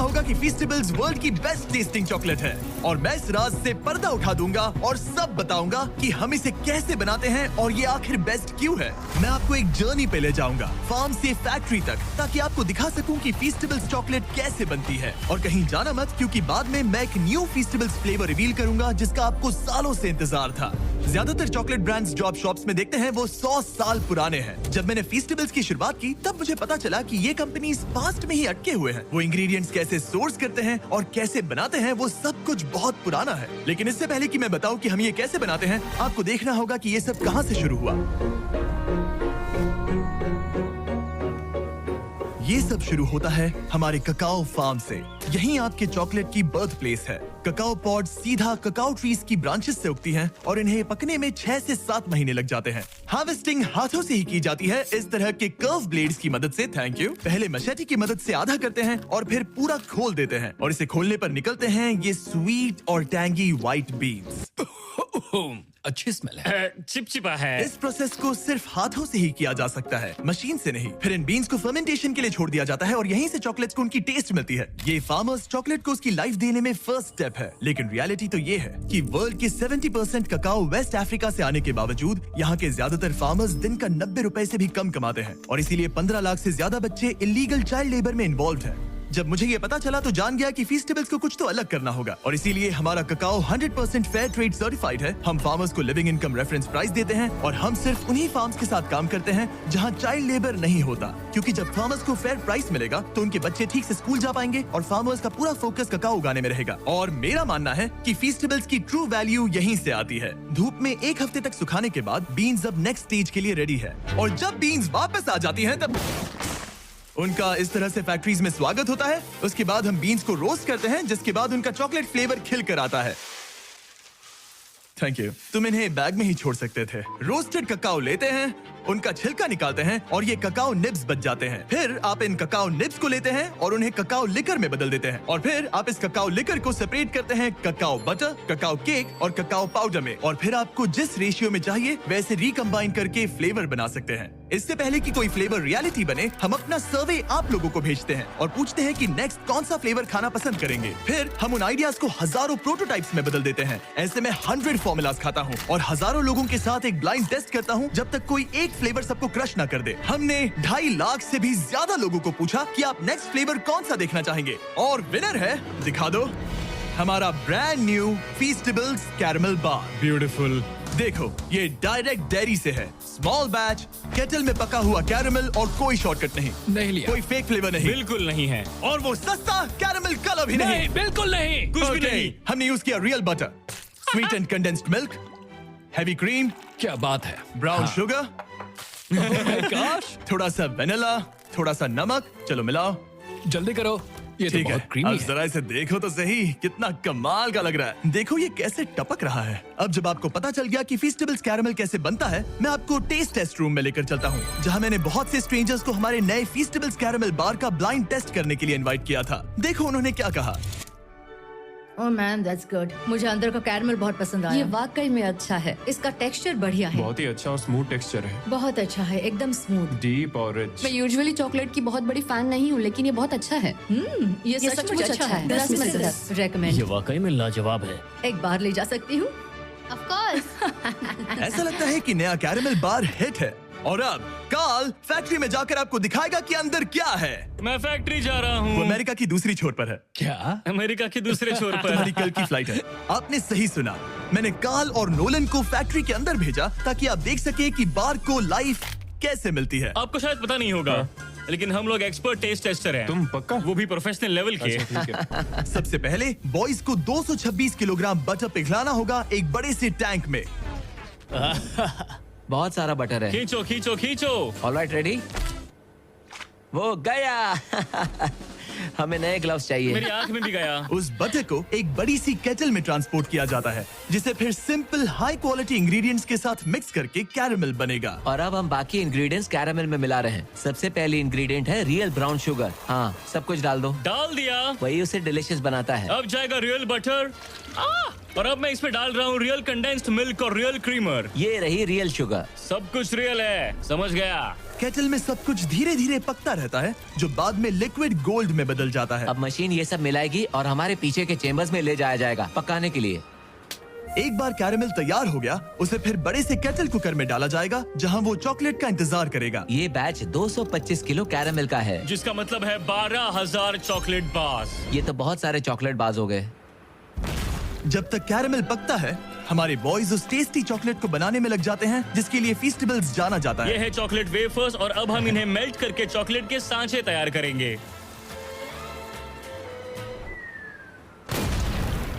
होगा कि फीस्टेबल्स वर्ल्ड की बेस्ट टेस्टिंग चॉकलेट है और मैं इस राज से पर्दा उठा दूंगा और सब बताऊंगा कि हम इसे कैसे बनाते हैं और ये आखिर बेस्ट क्यों है। मैं आपको एक जर्नी पे ले जाऊंगा, फार्म से फैक्ट्री तक, ताकि आपको दिखा सकूं कि फीस्टेबल्स चॉकलेट कैसे बनती है। और कहीं जाना मत, क्योंकि बाद में मैं एक न्यू फीस्टेबल्स फ्लेवर रिवील करूंगा जिसका आपको सालों से इंतजार था। ज्यादातर चॉकलेट ब्रांड्स जो आप शॉप्स में देखते हैं वो 100 साल पुराने हैं। जब मैंने फीस्टेबल्स की शुरुआत की तब मुझे पता चला कि ये कंपनीज पास्ट में ही अटके हुए हैं। वो इंग्रेडिएंट्स कैसे सोर्स करते हैं और कैसे बनाते हैं वो सब कुछ बहुत पुराना है। लेकिन इससे पहले कि मैं बताऊं कि हम ये कैसे बनाते हैं, आपको देखना होगा कि ये सब कहां से शुरू हुआ। ये सब शुरू होता है हमारे ककाओ फार्म से। यहीं आपके चॉकलेट की बर्थ प्लेस है। ककाओ पॉड सीधा ककाओ ट्रीज की ब्रांचेस से उगती हैं और इन्हें पकने में 6 से 7 महीने लग जाते हैं। हार्वेस्टिंग हाथों से ही की जाती है, इस तरह के कर्व ब्लेड्स की मदद से। Thank you. पहले मशेटी की मदद से आधा करते हैं और फिर पूरा खोल देते हैं और इसे खोलने पर निकलते हैं ये स्वीट और टैंगी व्हाइट बीन्स। अच्छी स्मेल है। चिपचिपा है। इस प्रोसेस को सिर्फ हाथों से ही किया जा सकता है, मशीन से नहीं। फिर इन बीन्स को फर्मेंटेशन के लिए छोड़ दिया जाता है और यहीं से चॉकलेट्स को उनकी टेस्ट मिलती है। ये फार्मर्स चॉकलेट को उसकी लाइफ देने में फर्स्ट स्टेप है। लेकिन रियलिटी तो ये है कि वर्ल्ड के 70% ककाओ वेस्ट अफ्रीका से आने के बावजूद यहाँ के ज्यादातर फार्मर्स दिन का 90 रुपए से भी कम कमाते हैं और इसीलिए 15 लाख से ज्यादा बच्चे इलीगल चाइल्ड लेबर में इन्वॉल्व हैं। जब मुझे ये पता चला तो जान गया कि फीस्टेबल्स को कुछ तो अलग करना होगा और इसीलिए हमारा ककाओ 100% फेयर ट्रेड सर्टिफाइड है। हम फार्मर्स को लिविंग इनकम रेफरेंस प्राइस देते हैं और हम सिर्फ उन्हीं फार्म्स के साथ काम करते हैं जहां चाइल्ड लेबर नहीं होता, क्योंकि जब फार्मर्स को फेयर प्राइस मिलेगा तो उनके बच्चे ठीक से स्कूल जा पाएंगे और फार्मर्स का पूरा फोकस ककाओ उगाने में रहेगा। और मेरा मानना है कि फीस्टेबल्स की ट्रू वैल्यू यहीं से आती है। धूप में 1 हफ्ते तक सुखाने के बाद बीन्स अब नेक्स्ट स्टेज के लिए रेडी है और जब बीन्स वापस आ जाती हैं तब उनका इस तरह से फैक्ट्रीज में स्वागत होता है। उसके बाद हम बीन्स को रोस्ट करते हैं, जिसके बाद उनका चॉकलेट फ्लेवर खिल कर आता है। Thank you. तुम इन्हें बैग में ही छोड़ सकते थे। रोस्टेड ककाओ लेते हैं, उनका छिलका निकालते हैं और ये ककाओ निब्स बच जाते हैं। फिर आप इन ककाओ निब्स को लेते हैं और उन्हें ककाओ लिकर में बदल देते हैं और फिर आप इस ककाओ लिकर को सेपरेट करते हैं ककाओ बटर, ककाओ केक और ककाओ पाउडर में। और फिर आपको जिस रेशियो में चाहिए वैसे रिकम्बाइन करके फ्लेवर बना सकते हैं। इससे पहले कि कोई फ्लेवर रियलिटी बने, हम अपना सर्वे आप लोगों को भेजते हैं और पूछते हैं कि नेक्स्ट कौन सा फ्लेवर खाना पसंद करेंगे। फिर हम उन आइडियाज को हजारों प्रोटोटाइप्स में बदल देते हैं। ऐसे में 100 फॉर्मूलाज खाता हूँ और हजारों लोगों के साथ एक ब्लाइंड टेस्ट करता हूँ जब तक कोई एक फ्लेवर सबको क्रश ना कर दे। हमने 2.5 लाख से भी ज्यादा लोगों को पूछा कि आप नेक्स्ट फ्लेवर कौन सा देखना चाहेंगे और विनर है, दिखा दो, हमारा ब्रांड न्यू फीस्टेबल्स कैरमल बार। ब्यूटीफुल। देखो, ये डायरेक्ट डेयरी से है, स्मॉल बैच, केटल में पका हुआ कैरमल और कोई शॉर्टकट नहीं लिया। कोई फेक फ्लेवर नहीं, बिल्कुल नहीं है। और वो सस्ता कैरमल कलर भी नहीं, बिल्कुल नहीं। कुछ भी नहीं। हमने यूज किया real butter, sweet and condensed milk, heavy cream, क्या बात है। ब्राउन शुगर, gosh, थोड़ा सा वेनिला, थोड़ा सा नमक। चलो मिलाओ, जल्दी करो। ये तो ठीक है। बहुत क्रीमी अब है। जरा इसे देखो तो सही, कितना कमाल का लग रहा है। देखो ये कैसे टपक रहा है। अब जब आपको पता चल गया कि फीस्टेबल्स कैरमल कैसे बनता है, मैं आपको टेस्ट टेस्ट रूम में लेकर चलता हूँ, जहाँ मैंने बहुत से स्ट्रेंजर्स को हमारे नए फीस्टेबल्स कैरमल बार का ब्लाइंड टेस्ट करने के लिए इनवाइट किया था। देखो उन्होंने क्या कहा। Oh man, that's good. मुझे अंदर का कैरमल बहुत पसंद आया। ये वाकई में अच्छा है। इसका टेक्सचर बढ़िया है। बहुत ही अच्छा और स्मूथ टेक्सचर है। बहुत अच्छा है, एकदम स्मूथ। डीप और रिच। मैं यूजुअली चॉकलेट की बहुत बड़ी फैन नहीं हूँ, लेकिन ये बहुत अच्छा है। ये सचमुच अच्छा है। 10 में से 10 रेकमेंड। ये वाकई में लाजवाब है। एक बार ले जा सकती हूँ। Of course. ऐसा लगता है कि नया कैरमल बार हिट है। और अब कार्ल फैक्ट्री में जाकर आपको दिखाएगा कि अंदर क्या है। मैं फैक्ट्री जा रहा वो हूँ। अमेरिका की दूसरी छोर पर है। क्या? अमेरिका के दूसरे छोर पर। तुम्हारी कल की फ्लाइट है। आपने सही सुना, मैंने कार्ल और नोलन को फैक्ट्री के अंदर भेजा ताकि आप देख सके कि बार को लाइफ कैसे मिलती है। आपको शायद पता नहीं होगा, लेकिन हम लोग एक्सपर्ट टेस्ट टेस्टर हैं। तुम पक्का? वो भी प्रोफेशनल लेवल के। अच्छा, ठीक है। सबसे पहले बॉयज को 226 किलोग्राम बटर पिघलाना होगा एक बड़े से टैंक में। बहुत सारा बटर है। खींचो खींचो खींचो। Alright, ready? वो गया। हमें नए ग्लव्स चाहिए। मेरी आंख में भी गया। उस बटर को एक बड़ी सी केटल में ट्रांसपोर्ट किया जाता है, जिसे फिर सिंपल हाई क्वालिटी इंग्रेडिएंट्स के साथ मिक्स करके कैरमल बनेगा। और अब हम बाकी इंग्रेडिएंट्स कैरमल में मिला रहे हैं। सबसे पहली इंग्रेडिएंट है रियल ब्राउन शुगर। हाँ, सब कुछ डाल दो। डाल दिया। वही उसे डिलीशियस बनाता है। अब जाएगा रियल बटर। और अब मैं इसमें डाल रहा हूँ रियल कंडेंस्ड मिल्क और रियल क्रीमर। ये रही रियल शुगर। सब कुछ रियल है, समझ गया। केटल में सब कुछ धीरे धीरे पकता रहता है, जो बाद में लिक्विड गोल्ड में बदल जाता है। अब मशीन ये सब मिलाएगी और हमारे पीछे के चेम्बर्स में ले जाया जाएगा पकाने के लिए। एक बार कैरेमल तैयार हो गया, उसे फिर बड़े से केटल कुकर में डाला जाएगा, जहां वो चॉकलेट का इंतजार करेगा। ये बैच 225 किलो कैरेमल का है। जिसका मतलब है 12,000 चॉकलेट बार्स। ये तो बहुत सारे चॉकलेट बाज हो गए। जब तक कैरेमल पकता है, हमारे बॉयज उस टेस्टी चॉकलेट को बनाने में लग जाते हैं, जिसके लिए फीस्टेबल्स जाना जाता ये है। है चॉकलेट वेफर्स और अब हम इन्हें मेल्ट करके चॉकलेट के सांचे तैयार करेंगे।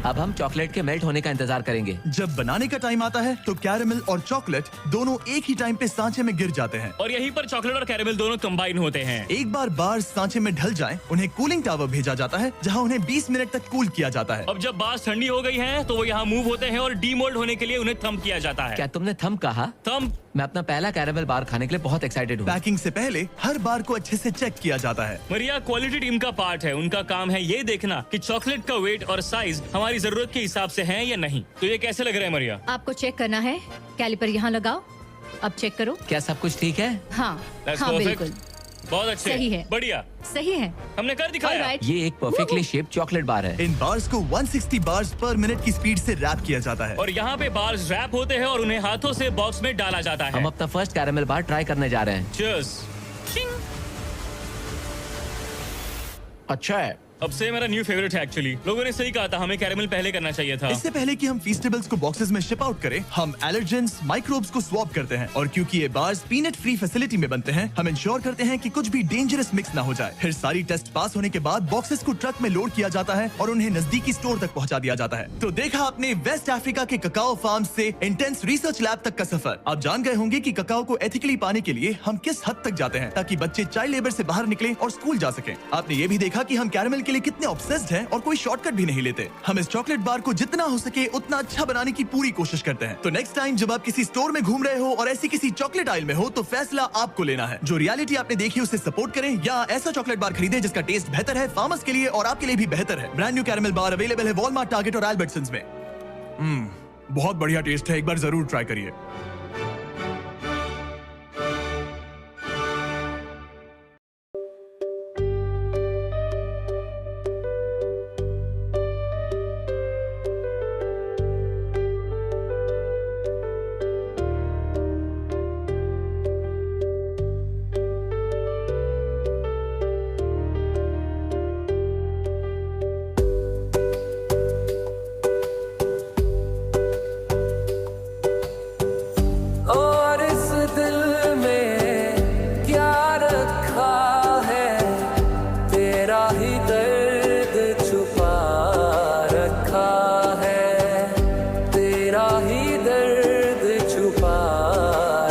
अब हम चॉकलेट के मेल्ट होने का इंतजार करेंगे। जब बनाने का टाइम आता है तो कैरेमल और चॉकलेट दोनों एक ही टाइम पे सांचे में गिर जाते हैं। और यहीं पर चॉकलेट और कैरेमल दोनों कंबाइन होते हैं। एक बार बार्स सांचे में ढल जाएं, उन्हें कूलिंग टावर भेजा जाता है, जहां उन्हें 20 मिनट तक कूल किया जाता है। अब जब बार्स ठंडी हो गई हैं, तो वो यहाँ मूव होते हैं और डीमोल्ड होने के लिए उन्हें थंब किया जाता है। क्या तुमने थंब कहा? थंब। मैं अपना पहला कैरेमल बार खाने के लिए बहुत एक्साइटेड हूँ। पैकिंग से पहले हर बार को अच्छे से चेक किया जाता है। मरिया क्वालिटी टीम का पार्ट है। उनका काम है ये देखना कि चॉकलेट का वेट और साइज हमारी जरूरत के हिसाब से है या नहीं। तो ये कैसे लग रहा है मरिया? आपको चेक करना है, कैलिपर यहाँ लगाओ, अब चेक करो। क्या सब कुछ ठीक है? हाँ That's हाँ perfect. बिल्कुल बहुत अच्छे। सही है। बढ़िया। सही है। हमने कर दिखाया। Alright. ये एक परफेक्टली शेप्ड चॉकलेट बार है। इन बार्स को 160 बार्स पर मिनट की स्पीड से रैप किया जाता है। और यहाँ पे बार्स रैप होते हैं और उन्हें हाथों से बॉक्स में डाला जाता है। हम अपना फर्स्ट कैरेमल बार ट्राई करने जा रहे हैं। Cheers. अच्छा है। अब से मेरा न्यू फेवरेट है एक्चुअली। लोगों ने सही कहा था, हमें कैरेमल पहले करना चाहिए था। इससे पहले कि हम फीस्टेबल्स को बॉक्सेस में शिप आउट करें, हम एलर्जेंस माइक्रोब्स को स्वैप करते हैं। और क्योंकि ये बार्स पीनट फ्री फैसिलिटी में बनते हैं, हम इंश्योर करते हैं कि कुछ भी डेंजरस मिक्स ना हो जाए। फिर सारी टेस्ट पास होने के बाद बॉक्सेस को ट्रक में लोड किया जाता है और उन्हें नजदीकी स्टोर तक पहुंचा दिया जाता है। तो देखा आपने वेस्ट अफ्रीका के ककाओ फार्म से इंटेंस रिसर्च लैब तक का सफर। आप जान गए होंगे कि ककाओ को एथिकली पाने के लिए हम किस हद तक जाते हैं, ताकि बच्चे चाइल्ड लेबर से बाहर निकले और स्कूल जा सकें। आपने ये भी देखा कि हम कैरेमल के लिए कितने ऑब्सेस्ड हैं और कोई शॉर्टकट भी नहीं लेते। हम इस चॉकलेट बार को जितना हो सके उतना अच्छा बनाने की पूरी कोशिश करते हैं। तो नेक्स्ट टाइम जब आप किसी स्टोर में घूम रहे हो और ऐसी किसी चॉकलेट आइल में हो, तो फैसला आपको लेना है। जो रियलिटी आपने देखी उसे सपोर्ट करें, या ऐसा चॉकलेट बार खरीदें जिसका टेस्ट बेहतर है, फार्मर्स के लिए और आपके लिए भी बेहतर है। ब्रांड न्यू कैरेमल बार अवेलेबल है वॉलमार्ट, टारगेट और एल्बर्टसन्स में। बहुत बढ़िया टेस्ट है, एक बार जरूर ट्राई करिए। और इस दिल में क्या रखा है, तेरा ही दर्द छुपा रखा है, तेरा ही दर्द छुपा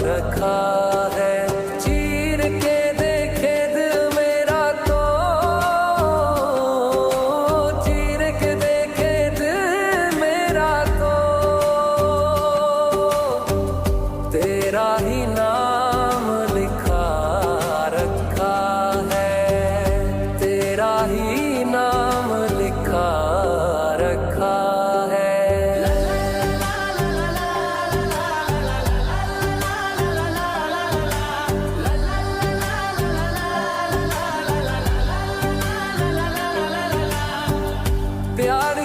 रखा है। चीर के देखे दिल मेरा तो, चीर के देखे दिल मेरा तो, तेरा ही नाम लिखा रखा है, तेरा ही नाम लिखा रखा है। प्यार